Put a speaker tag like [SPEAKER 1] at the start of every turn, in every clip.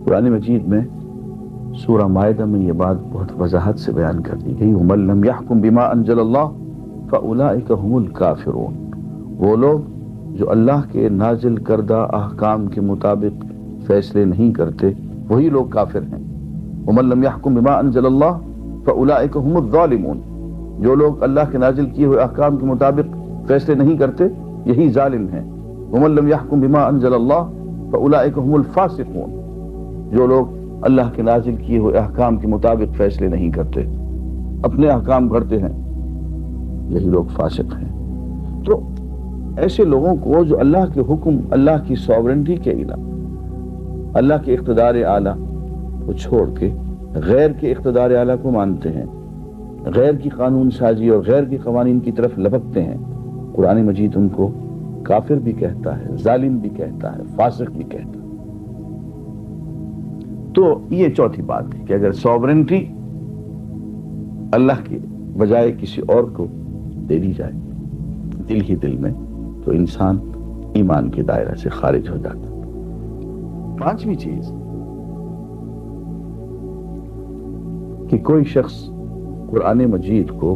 [SPEAKER 1] قرآن مجید میں سورہ مائدہ میں یہ بات بہت وضاحت سے بیان کر دی گئی، وَمَن لَّمْ يَحْكُم بِمَا أَنزَلَ اللَّهُ فَأُولَٰئِكَ هُمُ الْكَافِرُونَ، وہ لوگ جو اللہ کے نازل کردہ احکام کے مطابق فیصلے نہیں کرتے وہی لوگ کافر ہیں۔ وَمَن لَّمْ يَحْكُم بِمَا أَنزَلَ اللَّهُ فَأُولَٰئِكَ هُمُ الظَّالِمُونَ، جو لوگ اللہ کے نازل کیے ہوئے احکام کے مطابق فیصلے نہیں کرتے یہی ظالم ہیں۔ وَمَن لَّمْ يَحْكُم بِمَا أَنزَلَ اللَّهُ فَأُولَٰئِكَ هُمُ الْفَاسِقُونَ، جو لوگ اللہ کے نازل کیے ہوئے احکام کے مطابق فیصلے نہیں کرتے، اپنے احکام گھڑتے ہیں، یہی لوگ فاسق ہیں۔ تو ایسے لوگوں کو جو اللہ کے حکم، اللہ کی سوورنٹی کے علاوہ، اللہ کے اقتدار اعلیٰ کو چھوڑ کے غیر کے اقتدار اعلیٰ کو مانتے ہیں، غیر کی قانون سازی اور غیر کے قوانین کی طرف لپکتے ہیں، قرآن مجید ان کو کافر بھی کہتا ہے، ظالم بھی کہتا ہے، فاسق بھی کہتا ہے۔ تو یہ چوتھی بات ہے کہ اگر سوورنٹی اللہ کے بجائے کسی اور کو دے دی جائے دل ہی دل میں، تو انسان ایمان کے دائرہ سے خارج ہو جاتا۔ پانچویں چیز کہ کوئی شخص قرآن مجید کو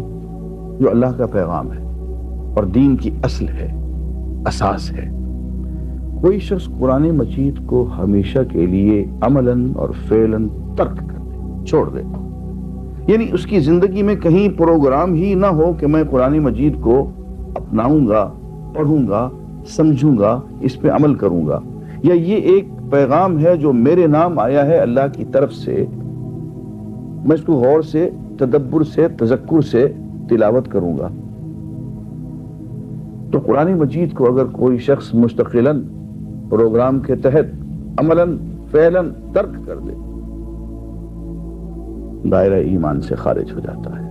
[SPEAKER 1] جو اللہ کا پیغام ہے اور دین کی اصل ہے، اساس ہے، کوئی شخص قرآن مجید کو ہمیشہ کے لیے عملاً اور فعلاً ترک کر دے، چھوڑ دے، یعنی اس کی زندگی میں کہیں پروگرام ہی نہ ہو کہ میں قرآن مجید کو اپناؤں گا، پڑھوں گا، سمجھوں گا، اس پہ عمل کروں گا، یا یہ ایک پیغام ہے جو میرے نام آیا ہے اللہ کی طرف سے، میں اس کو غور سے، تدبر سے، تذکر سے تلاوت کروں گا۔ تو قرآن مجید کو اگر کوئی شخص مستقلاً پروگرام کے تحت عملاً فعلاً ترک کر دے، دائرہ ایمان سے خارج ہو جاتا ہے۔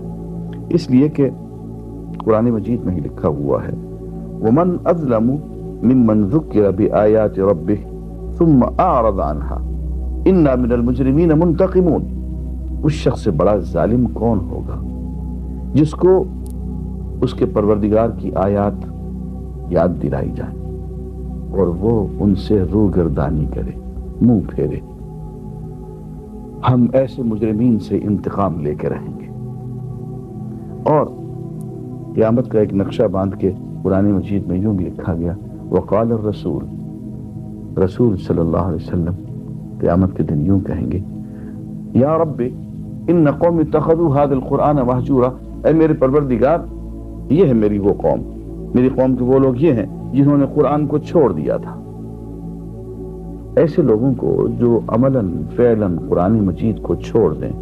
[SPEAKER 1] اس لیے کہ قرآن مجید میں ہی لکھا ہوا ہے وَمَنْ أَظْلَمُ مِمَّنْ ذُكِّرَ بِآيَاتِ رَبِّهِ ثُمَّ أَعْرَضَ عَنْهَا إِنَّا مِنَ الْمُجْرِمِينَ مُنْتَقِمُونَ، اس شخص سے بڑا ظالم کون ہوگا جس کو اس کے پروردگار کی آیات یاد دلائی جائے اور وہ ان سے روگردانی کرے، منہ پھیرے۔ ہم ایسے مجرمین سے انتقام لے کے رہیں گے۔ اور قیامت کا ایک نقشہ باندھ کے قرآن مجید میں یوں بھی لکھا گیا وقال الرسول، رسول صلی اللہ علیہ وسلم قیامت کے دن یوں کہیں گے یا رب ان قوم اتخذوا هذا القرآن مہجورا، اے میرے پروردگار یہ ہے میری وہ قوم، میری قوم کے وہ لوگ یہ ہیں جنہوں نے قرآن کو چھوڑ دیا تھا۔ ایسے لوگوں کو جو عملاً فعلاً قرآن مجید کو چھوڑ دیں،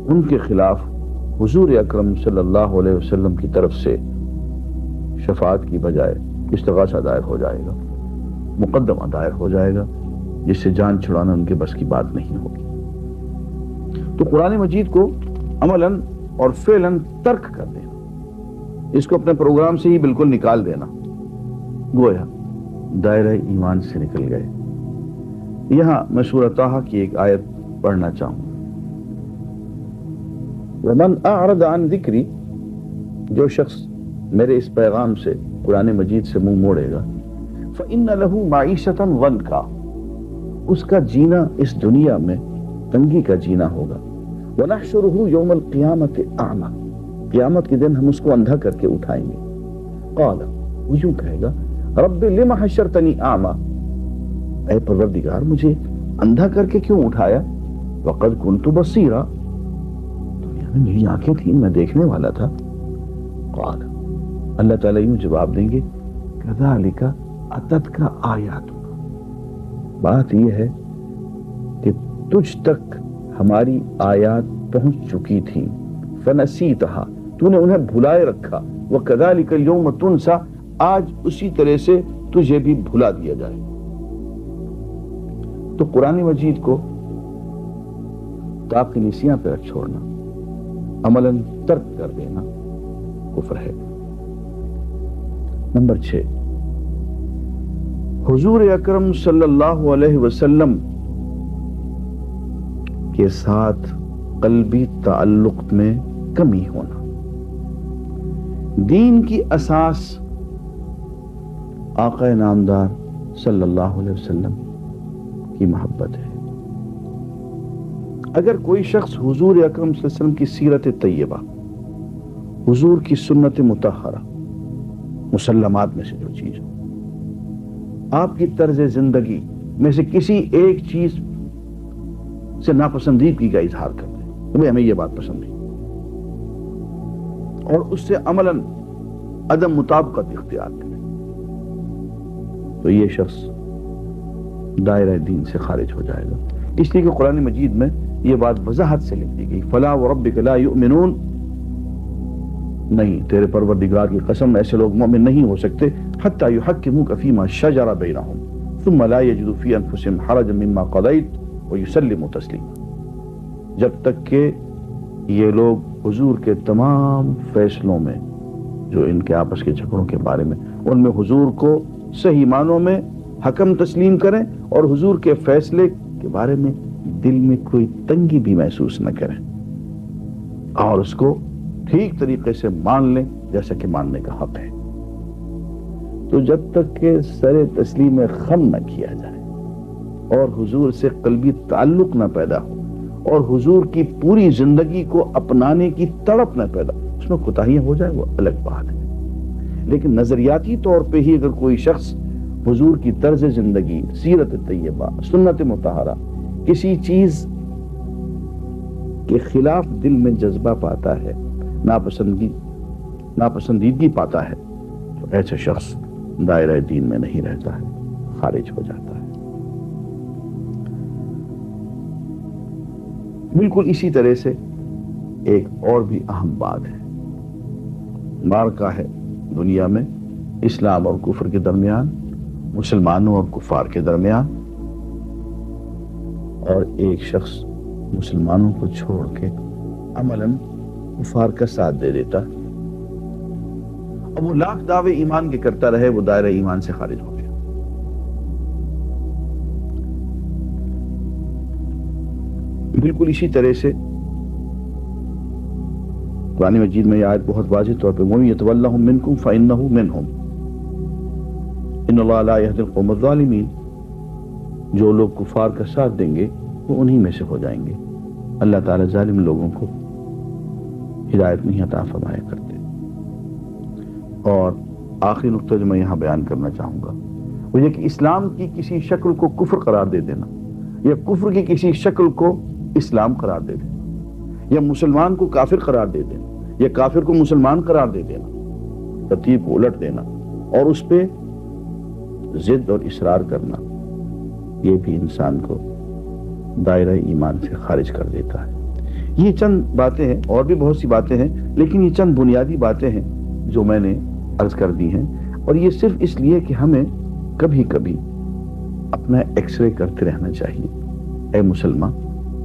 [SPEAKER 1] ان کے خلاف حضور اکرم صلی اللہ علیہ وسلم کی طرف سے شفاعت کی بجائے استغاثہ دائر ہو جائے گا، مقدمہ دائر ہو جائے گا، جس سے جان چھڑانا ان کے بس کی بات نہیں ہوگی۔ تو قرآن مجید کو عملاً اور فعلاً ترک کر دینا، اس کو اپنے پروگرام سے ہی بالکل نکال دینا، گویا دائرہ ایمان سے نکل گئے۔ یہاں میں سورہ طٰہٰ کی ایک آیت پڑھنا چاہوں۔ وَمَنْ أَعْرَضَ عَنْ ذِكْرِي، جو شخص میرے اس پیغام سے، قرآن مجید سے منہ موڑے گا، فَإِنَّ لَهُ مَعِيشَةً ضَنْكَا، اس کا جینا اس دنیا میں تنگی کا جینا ہوگا۔ وَنَحْشُرُهُ يَوْمَ الْقِيَامَةِ أَعْمَى، قیامت کے دن ہم اس کو اندھا کر کے اٹھائیں گے۔ قَالَ، وہ یوں کہے گا رب لِمَ حَشَرْتَنِي أَعْمَى، اے پروردگار مجھے اندھا کر کے کیوں اٹھایا؟ وَقَدْ كُنْتُ بَصِيرًا، دنیا میں میری آنکھیں تھیں، میں دیکھنے والا تھا۔ قال، اللہ تعالیٰ یوں جواب دیں گے كَذَلِكَ أَتَتْكَ آيَاتُنَا، بات یہ ہے کہ تجھ تک ہماری آیات پہنچ چکی تھیں، فَنَسِيتَهَا، تو نے انہیں بھلائے رکھا، وَكَذَلِكَ الْيَوْمَ تُنْسَى، آج اسی طرح سے تجھے بھی بھلا دیا جائے۔ تو قرآن مجید کو طاق نسیاں پر چھوڑنا، عملاً ترک کر دینا کفر ہے۔ نمبر 6، حضور اکرم صلی اللہ علیہ وسلم کے ساتھ قلبی تعلق میں کمی ہونا۔ دین کی اساس آقا نامدار صلی اللہ علیہ وسلم کی محبت ہے، اگر کوئی شخص حضور اکرم صلی اللہ علیہ وسلم کی سیرت طیبہ، حضور کی سنت مطہرہ، مسلمات میں سے جو چیز ہو، آپ کی طرز زندگی میں سے کسی ایک چیز سے ناپسندیدگی کا اظہار کر دے کہ ہمیں یہ بات پسند نہیں، اور اس سے عملاً عدم مطابقت اختیار کرے، تو یہ شخص دائرہ دین سے خارج ہو جائے گا۔ اس لیے کہ قرآن مجید میں یہ بات وضاحت سے لکھ دی گئی، فَلَا وَرَبِّكَ لَا يُؤْمِنُونَ، نہیں، تیرے پروردگار کی قسم ایسے لوگ مومن نہیں ہو سکتے حَتَّى يُحَكِّمُوكَ فِي مَا شَجَرَ بَيْنَهُمْ ثُمَّ لَا يَجِدُوا فِي أَنفُسِهِمْ حَرَجًا مِّمَّا قَضَيْتَ وَيُسَلِّمُوا تَسْلِيمًا، جب تک کہ یہ لوگ حضور کے تمام فیصلوں میں جو ان کے آپس کے جھگڑوں کے بارے میں، ان میں حضور کو صحیح معنوں میں حکم تسلیم کریں، اور حضور کے فیصلے کے بارے میں دل میں کوئی تنگی بھی محسوس نہ کریں، اور اس کو ٹھیک طریقے سے مان لیں جیسا کہ ماننے کا حق ہے۔ تو جب تک کہ سر تسلیم خم نہ کیا جائے اور حضور سے قلبی تعلق نہ پیدا ہو اور حضور کی پوری زندگی کو اپنانے کی تڑپ نہ پیدا ہو، اس میں کوتاہیاں ہو جائیں وہ الگ بات ہے، لیکن نظریاتی طور پہ ہی اگر کوئی شخص حضور کی طرز زندگی، سیرت طیبہ، سنت مطہرہ، کسی چیز کے خلاف دل میں جذبہ پاتا ہے، ناپسندیدگی پاتا ہے، تو ایسے شخص دائرہ دین میں نہیں رہتا ہے، خارج ہو جاتا ہے۔ بالکل اسی طرح سے ایک اور بھی اہم بات ہے، معرکہ ہے دنیا میں اسلام اور کفر کے درمیان، مسلمانوں اور کفار کے درمیان، اور ایک شخص مسلمانوں کو چھوڑ کے عملاً کفار کا ساتھ دے دیتا، اب وہ لاکھ دعوے ایمان کے کرتا رہے، وہ دائرہ ایمان سے خارج ہو گیا۔ بالکل اسی طرح سے قرآن مجید میں یہ آیت بہت واضح طور پہ وَمَن يَتَوَلَّهُم مِّنكُمْ فَإِنَّهُ مِنْهُمْ إِنَّ اللَّهَ لَا يَهْدِي الْقَوْمَ الظَّالِمِينَ، جو لوگ کفار کا ساتھ دیں گے وہ انہی میں سے ہو جائیں گے، اللہ تعالیٰ ظالم لوگوں کو ہدایت نہیں عطا فرمایا کرتے۔ اور آخری نقطہ جو میں یہاں بیان کرنا چاہوں گا وہ یہ کہ اسلام کی کسی شکل کو کفر قرار دے دینا، یا کفر کی کسی شکل کو اسلام قرار دے دینا، یا مسلمان کو کافر قرار دے دینا، یا کافر کو مسلمان قرار دے دینا، ترتیب کو الٹ دینا اور اس پہ ضد اور اصرار کرنا، یہ بھی انسان کو دائرہ ایمان سے خارج کر دیتا ہے۔ یہ چند باتیں ہیں، اور بھی بہت سی باتیں ہیں، لیکن یہ چند بنیادی باتیں ہیں جو میں نے عرض کر دی ہیں، اور یہ صرف اس لیے کہ ہمیں کبھی کبھی اپنا ایکس رے کرتے رہنا چاہیے۔ اے مسلمان،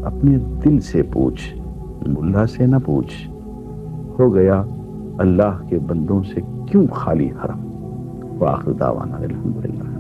[SPEAKER 1] اپنے دل سے پوچھ، ملا سے نہ پوچھ، ہو گیا اللہ کے بندوں سے کیوں خالی حرم؟ وآخر دعوانا الحمدللہ۔